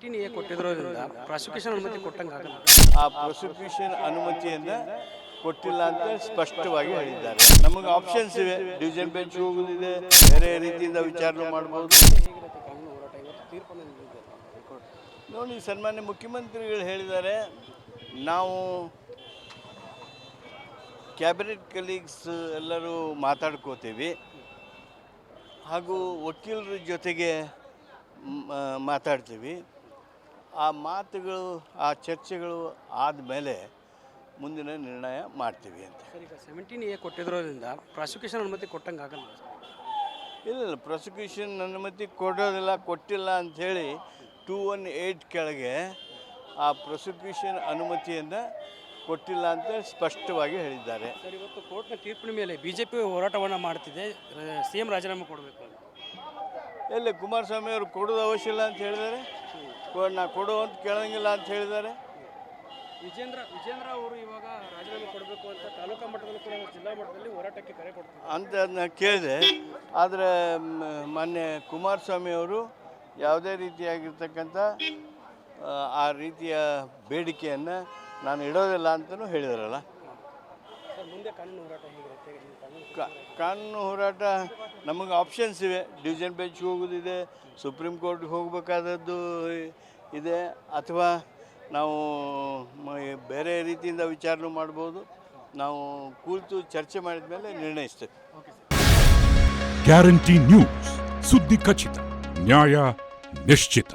17A ಕೊಟ್ಟಿರೋದ್ರಿಂದ prosecution ಅನುಮತಿ ಕೊಟ್ಟಂಗೆ ಆಗಲ್ಲ. ಆ ಪ್ರಾಸಿಕ್ಯೂಷನ್ ಅನುಮತಿಯನ್ನು ಕೊಟ್ಟಿಲ್ಲ ಅಂತ ಸ್ಪಷ್ಟವಾಗಿ ಹೇಳಿದ್ದಾರೆ. ನಮಗೆ ಆಪ್ಷನ್ಸ್ ಇವೆ, ಡಿವಿಷನ್ ಬೆಂಚ್ ಹೋಗೋದಿದೆ, ಬೇರೆ ರೀತಿಯಿಂದ ವಿಚಾರಣೆ ಮಾಡ್ಬೋದು. ಹೇಗಿರುತ್ತೆ ಕಾನೂನು ಹೋರಾಟ ಇವತ್ತು ತೀರ್ಪನ್ನು ನೀಡಿದೆ ಹೈಕೋರ್ಟ್? ನೋಡಿ, ಸನ್ಮಾನ್ಯ ಮುಖ್ಯಮಂತ್ರಿಗಳು ಹೇಳಿದ್ದಾರೆ, ನಾವು ಕ್ಯಾಬಿನೆಟ್ ಕಲೀಗ್ಸ್ ಎಲ್ಲರೂ ಮಾತಾಡ್ಕೋತೀವಿ ಹಾಗೂ ವಕೀಲರ ಜೊತೆಗೆ ಮಾತಾಡ್ತೀವಿ. ಆ ಮಾತುಗಳು, ಆ ಚರ್ಚೆಗಳು ಆದಮೇಲೆ ಮುಂದಿನ ನಿರ್ಣಯ ಮಾಡ್ತೀವಿ ಅಂತ. ಸರ್, ಈಗ 17A ಕೊಟ್ಟಿರೋದ್ರಿಂದ ಪ್ರಾಸಿಕ್ಯೂಷನ್ ಅನುಮತಿ ಕೊಟ್ಟಂಗೆ ಆಗಲ್ಲ. ಇಲ್ಲ, ಪ್ರಾಸಿಕ್ಯೂಷನ್ ಅನುಮತಿ ಕೊಡೋದಿಲ್ಲ, ಕೊಟ್ಟಿಲ್ಲ ಅಂಥೇಳಿ 218 ಕೆಳಗೆ ಆ ಪ್ರಾಸಿಕ್ಯೂಷನ್ ಅನುಮತಿಯನ್ನು ಕೊಟ್ಟಿಲ್ಲ ಅಂತ ಸ್ಪಷ್ಟವಾಗಿ ಹೇಳಿದ್ದಾರೆ. ಸರ್, ಇವತ್ತು ಕೋರ್ಟ್ನ ತೀರ್ಪಿನ ಮೇಲೆ BJP ಹೋರಾಟವನ್ನು ಮಾಡ್ತಿದೆ, CM ರಾಜೀನಾಮೆ ಕೊಡಬೇಕು ಅಂತ. ಎಲ್ಲಿ ಕುಮಾರಸ್ವಾಮಿ ಅವರು ಕೊಡೋದು ಅವಶ್ಯ ಇಲ್ಲ ಅಂತ ಹೇಳಿದ್ದಾರೆ, ನಾ ಕೊಡು ಅಂತ ಕೇಳೋಂಗಿಲ್ಲ ಅಂತ ಹೇಳಿದ್ದಾರೆ. ವಿಜೇಂದ್ರ ಅವರು ಇವಾಗ ರಾಜೀನಾಮೆ ಕೊಡಬೇಕು ಅಂತ ತಾಲೂಕಾ ಮಟ್ಟದಲ್ಲೂ ಕೂಡ ಜಿಲ್ಲಾ ಮಟ್ಟದಲ್ಲಿ ಹೋರಾಟಕ್ಕೆ ಕರೆ ಕೊಡ್ತಾರೆ ಅಂತ ಅದನ್ನ ಕೇಳಿದೆ. ಆದರೆ ಮಾನ್ಯ ಕುಮಾರಸ್ವಾಮಿ ಅವರು ಯಾವುದೇ ರೀತಿಯಾಗಿರ್ತಕ್ಕಂಥ ಆ ರೀತಿಯ ಬೇಡಿಕೆಯನ್ನು ನಾನು ಇಡೋದಿಲ್ಲ ಅಂತಲೂ ಹೇಳಿದಾರಲ್ಲ. ಮುಂದೆ ಕಾನೂನು ಹೋರಾಟ ಹೇಗಿರುತ್ತೆ? ಕಾನೂನು ಹೋರಾಟ ನಮಗೆ ಆಪ್ಷನ್ಸ್ ಇವೆ, ಡಿವಿಷನ್ ಬೆಂಚ್ ಹೋಗೋದಿದೆ, ಸುಪ್ರೀಂ ಕೋರ್ಟ್ಗೆ ಹೋಗಬೇಕಾದದ್ದು ಇದೆ, ಅಥವಾ ನಾವು ಬೇರೆ ರೀತಿಯಿಂದ ವಿಚಾರಣೆ ಮಾಡ್ಬೋದು. ನಾವು ಕೂತು ಚರ್ಚೆ ಮಾಡಿದ ಮೇಲೆ ನಿರ್ಣಯಿಸ್ತೇವೆ. ಗ್ಯಾರಂಟಿ ನ್ಯೂಸ್, ಸುದ್ದಿ ಖಚಿತ, ನ್ಯಾಯ ನಿಶ್ಚಿತ.